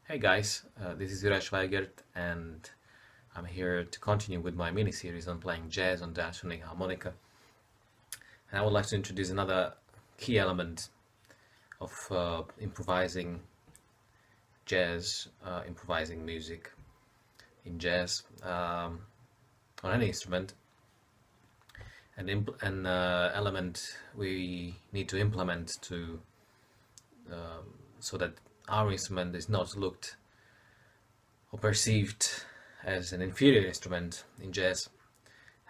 Hey guys, this is Juraj Schweigert and I'm here to continue with my mini-series on playing jazz on Diatonic Harmonica. And I would like to introduce another key element of improvising jazz, improvising music in jazz on any instrument. An element we need to implement to so that our instrument is not looked or perceived as an inferior instrument in jazz,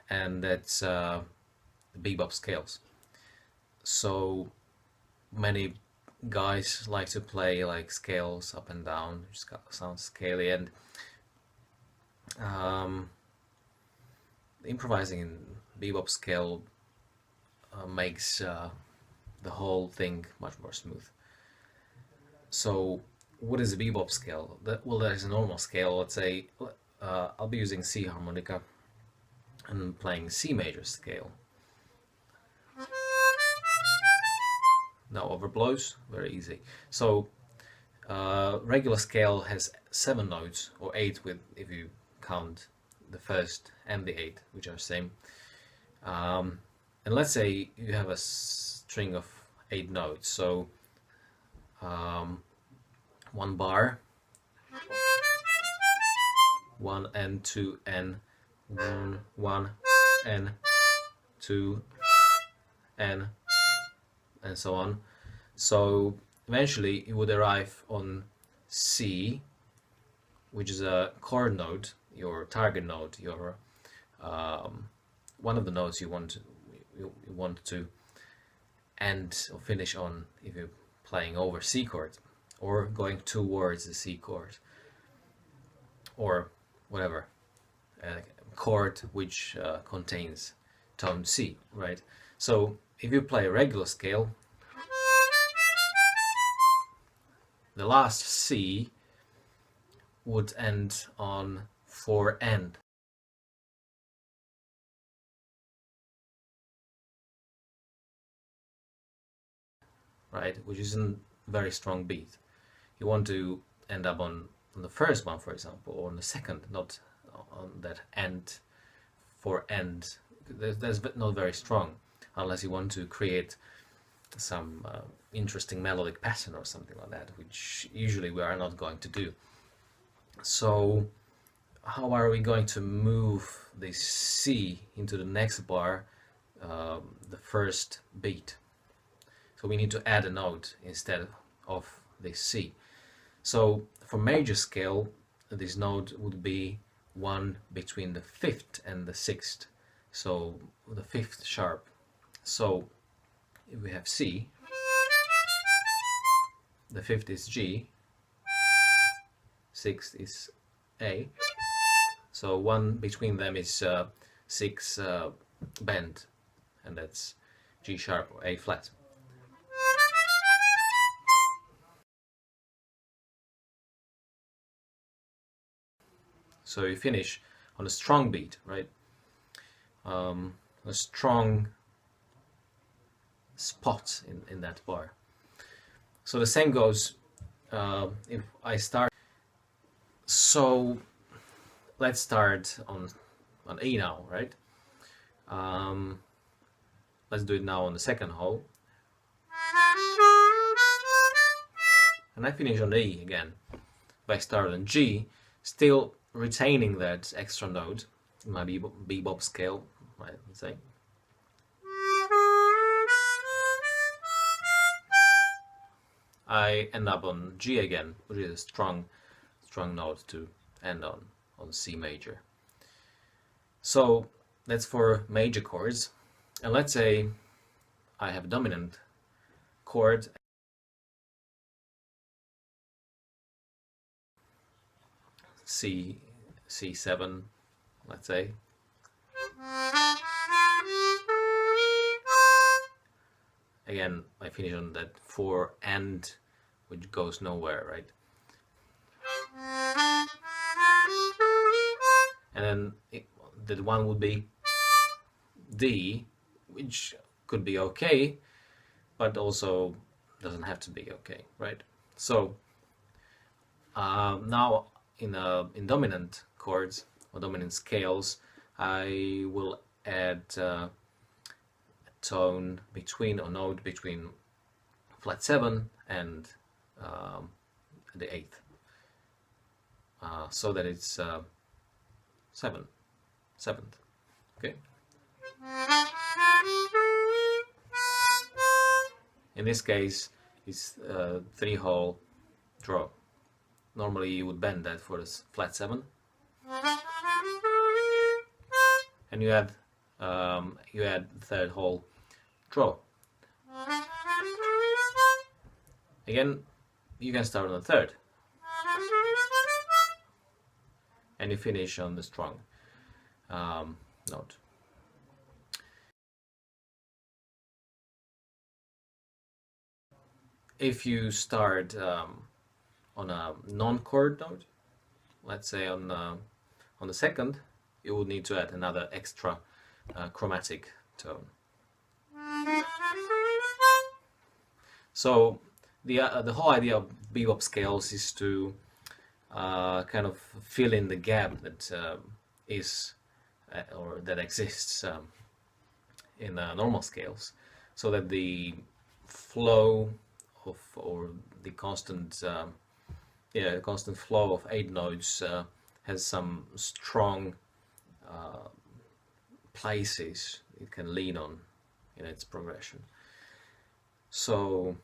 and that's the bebop scales. So many guys like to play like scales up and down, which sounds scaly, and improvising in bebop scale makes the whole thing much more smooth. So what is a bebop scale? Well, there's a normal scale. Let's say I'll be using C harmonica and playing C major scale. No overblows, very easy. So regular scale has 7 notes, or 8 with if you count the first and the 8, which are same. And let's say you have a string of 8 notes, so 1 bar, 1 and 2 and 1 and 2 and so on. So eventually you would arrive on C, which is a chord note, your target note, your one of the notes you want to end or finish on if you're playing over C chord or going towards the C chord or whatever chord which contains tone C, right? So if you play a regular scale, the last C would end on 4 end. Right, which isn't a very strong beat. You want to end up on the first one, for example, or on the second, not on that end for end. That's not very strong, unless you want to create some interesting melodic pattern or something like that, which usually we are not going to do. So how are we going to move this C into the next bar, the first beat? So we need to add a note instead of this C. So for major scale, this note would be one between the 5th and the 6th. So the 5th sharp. So if we have C, the 5th is G, 6th is A. So one between them is 6 bend, and that's G sharp or A flat. So you finish on a strong beat, right? A strong spot in that bar. So the same goes if I start. So let's start on E now, right? Let's do it now on the second hole. And I finish on E again. If I start on G, still retaining that extra note in my bebop scale, right, let's say. I end up on G again, which is a strong note to end on C major. So that's for major chords. And let's say I have a dominant chord, C7, let's say. Again, I finish on that 4 and, which goes nowhere, right? And then the one would be D, which could be okay, but also doesn't have to be okay, right? So Now in dominant chords or dominant scales, I will add a tone between, or note between flat 7 and the 8th, so that it's 7th. Okay. In this case, it's 3-hole draw. Normally you would bend that for this flat 7, and you add 3rd hole draw. Again, you can start on the 3rd, and you finish on the strong note. If you start on a non-chord note, let's say on the 2nd, you will need to add another extra chromatic tone. So the whole idea of bebop scales is to kind of fill in the gap that is or that exists in normal scales, so that the flow of, or the constant constant flow of 8 notes has some strong places it can lean on in its progression. So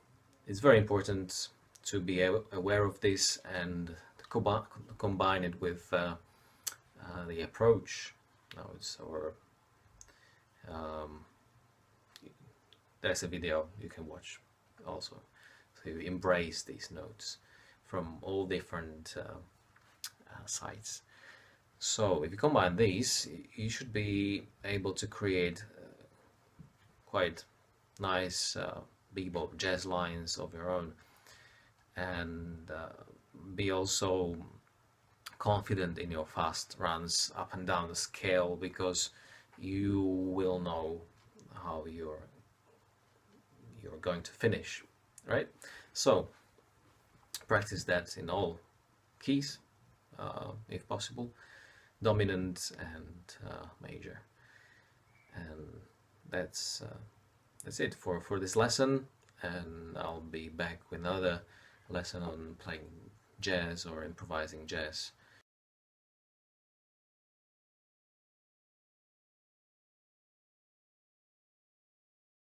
it's very important to be aware of this and to combine it with the approach notes, or there's a video you can watch also to embrace these notes from all different sides. So if you combine these, you should be able to create quite nice bebop jazz lines of your own, and be also confident in your fast runs up and down the scale, because you will know how you're going to finish, right? So practice that in all keys, if possible, dominant and major, and that's it for this lesson. And I'll be back with another lesson on playing jazz or improvising jazz